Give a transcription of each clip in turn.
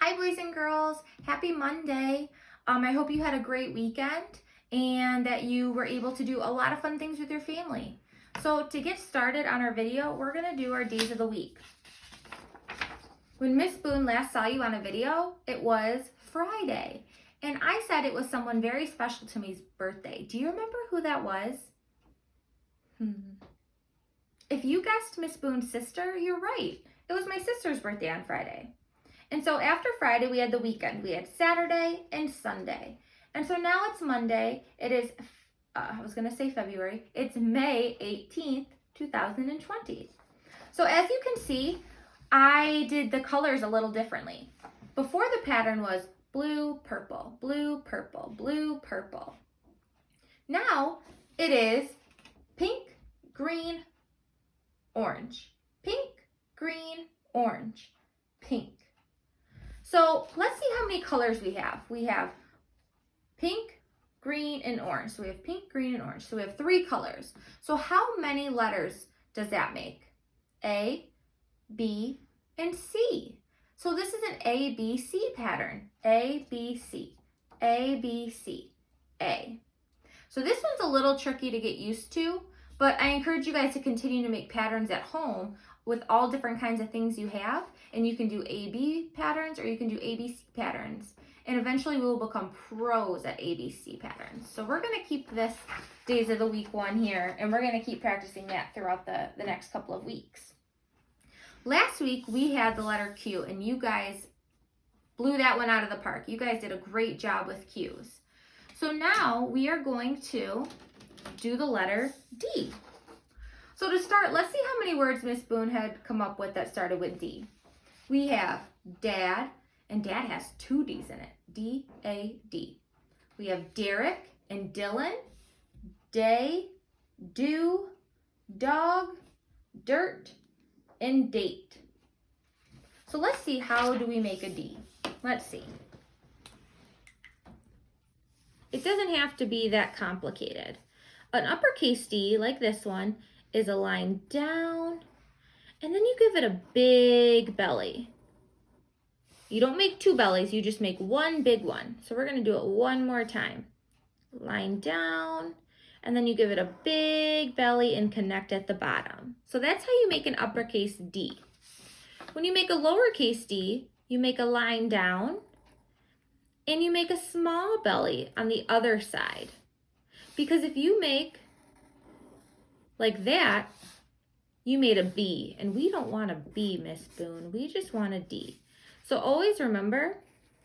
Hi, boys and girls. Happy Monday. I hope you had a great weekend and that you were able to do a lot of fun things with your family. So to get started on our video, we're going to do our days of the week. When Miss Boone last saw you on a video, it was Friday. And I said it was someone very special to me's birthday. Do you remember who that was? If you guessed Miss Boone's sister, you're right. It was my sister's birthday on Friday. And so after Friday, we had the weekend. We had Saturday and Sunday. And so now it's Monday. It is, I was going to say February. It's May 18th, 2020. So as you can see, I did the colors a little differently. Before the pattern was blue, purple, blue, purple, blue, purple. Now it is pink, green, orange, pink, green, orange, pink. So let's see how many colors we have. We have pink, green, and orange. So we have pink, green, and orange. So we have 3 colors. So how many letters does that make? A, B, and C. So this is an A, B, C pattern. A, B, C, A, B, C, A. So this one's a little tricky to get used to, but I encourage you guys to continue to make patterns at home with all different kinds of things you have. And you can do AB patterns or you can do ABC patterns. And eventually we will become pros at ABC patterns. So we're going to keep this days of the week one here, and we're going to keep practicing that throughout the next couple of weeks. Last week we had the letter Q, and you guys blew that one out of the park. You guys did a great job with Q's. So now we are going to do the letter D. So to start, let's see how many words Miss Boone had come up with that started with D. We have dad, and dad has 2 D's in it. D-A-D. We have Derek and Dylan, day, do, dog, dirt, and date. So let's see, how do we make a D? Let's see. It doesn't have to be that complicated. An uppercase D, like this one, is a line down, and then you give it a big belly. You don't make 2 bellies, you just make 1 big one. So we're going to do it one more time. Line down, and then you give it a big belly and connect at the bottom. So that's how you make an uppercase D. When you make a lowercase d, you make a line down, and you make a small belly on the other side. Because if you make like that, you made a B, and we don't want a B, Miss Boone. We just want a D. So always remember,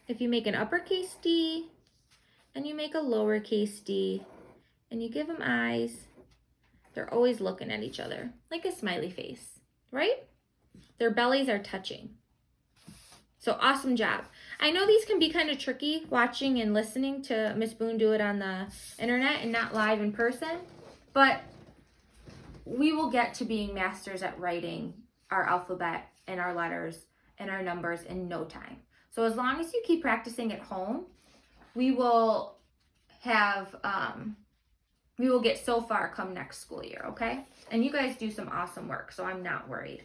if you make an uppercase D, and you make a lowercase d, and you give them eyes, they're always looking at each other, like a smiley face, right? Their bellies are touching. So awesome job. I know these can be kind of tricky watching and listening to Miss Boone do it on the internet and not live in person, but we will get to being masters at writing our alphabet and our letters and our numbers in no time. So as long as you keep practicing at home, we will have, we will get so far come next school year, okay? And you guys do some awesome work, so I'm not worried.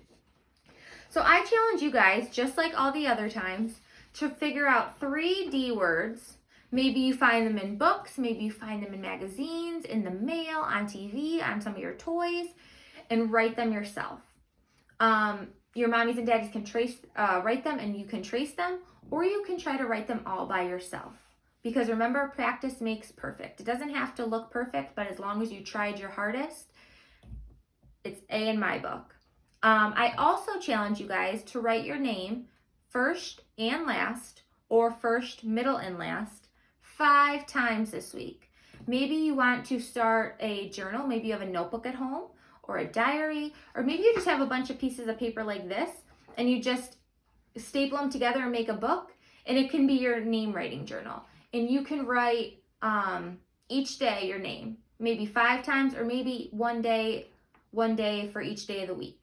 So I challenge you guys, just like all the other times, to figure out 3 D words. Maybe you find them in books, maybe you find them in magazines, in the mail, on TV, on some of your toys, and write them yourself. Your mommies and daddies can write them, and you can trace them, or you can try to write them all by yourself. Because remember, practice makes perfect. It doesn't have to look perfect, but as long as you tried your hardest, it's A in my book. I also challenge you guys to write your name first and last, or first, middle, and last, 5 times this week. Maybe you want to start a journal. Maybe you have a notebook at home, or a diary, or maybe you just have a bunch of pieces of paper like this, and you just staple them together and make a book, and it can be your name writing journal. And you can write each day your name, maybe 5 times, or maybe one day for each day of the week.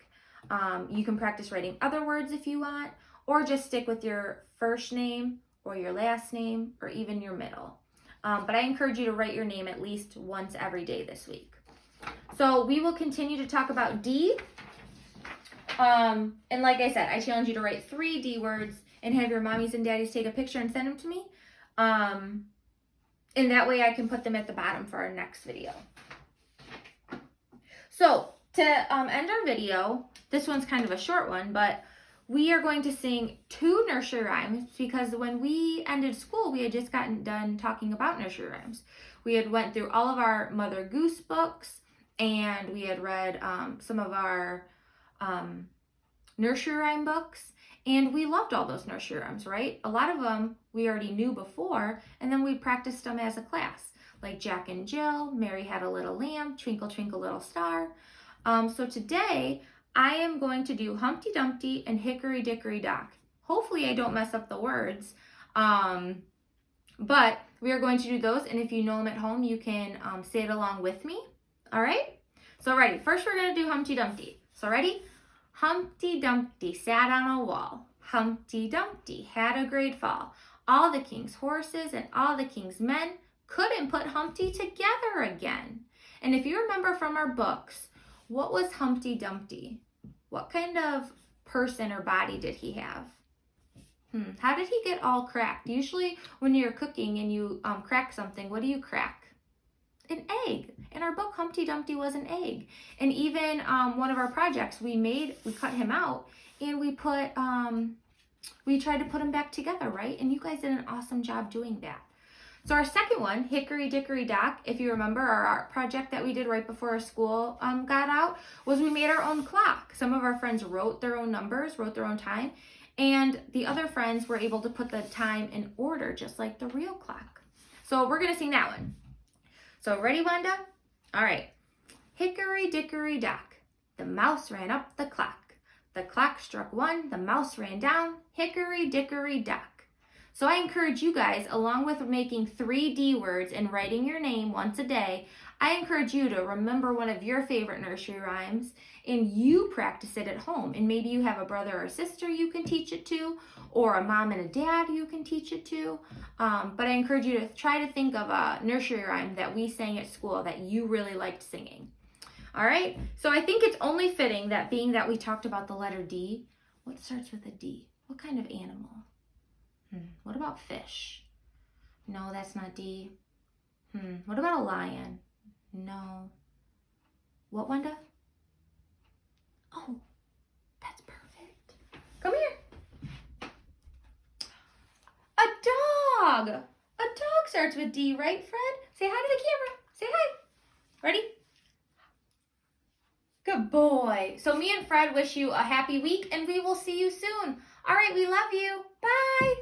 You can practice writing other words if you want, or just stick with your first name or your last name or even your middle. But I encourage you to write your name at least once every day this week. So we will continue to talk about D. And like I said, I challenge you to write 3 D words and have your mommies and daddies take a picture and send them to me. And that way I can put them at the bottom for our next video. So to end our video, this one's kind of a short one, but we are going to sing 2 nursery rhymes because when we ended school, we had just gotten done talking about nursery rhymes. We had went through all of our Mother Goose books, and we had read some of our nursery rhyme books, and we loved all those nursery rhymes, right? A lot of them we already knew before, and then we practiced them as a class, like Jack and Jill, Mary Had a Little Lamb, Twinkle Twinkle Little Star. So today I am going to do Humpty Dumpty and Hickory Dickory Dock. Hopefully I don't mess up the words, but we are going to do those, and if you know them at home, you can say it along with me. All right? So ready? First we're going to do Humpty Dumpty. So ready? Humpty Dumpty sat on a wall. Humpty Dumpty had a great fall. All the king's horses and all the king's men couldn't put Humpty together again. And if you remember from our books, what was Humpty Dumpty? What kind of person or body did he have? How did he get all cracked? Usually when you're cooking and you crack something, what do you crack? An egg. In our book, Humpty Dumpty was an egg. And even one of our projects, we cut him out and we tried to put him back together, right? And you guys did an awesome job doing that. So our second one, Hickory Dickory Dock, if you remember our art project that we did right before our school got out, was we made our own clock. Some of our friends wrote their own numbers, wrote their own time, and the other friends were able to put the time in order, just like the real clock. So we're going to sing that one. So ready, Wanda? All right. Hickory Dickory Dock, the mouse ran up the clock. The clock struck 1, the mouse ran down, Hickory Dickory Dock. So I encourage you guys, along with making 3 D words and writing your name once a day, I encourage you to remember one of your favorite nursery rhymes and you practice it at home. And maybe you have a brother or sister you can teach it to, or a mom and a dad you can teach it to. But I encourage you to try to think of a nursery rhyme that we sang at school that you really liked singing. All right, so I think it's only fitting that being that we talked about the letter D, what starts with a D? What kind of animal? What about fish? No, that's not D. What about a lion? No. What, Wanda? Oh, that's perfect. Come here. A dog. A dog starts with D, right, Fred? Say hi to the camera. Say hi. Ready? Good boy. So me and Fred wish you a happy week, and we will see you soon. All right, we love you. Bye.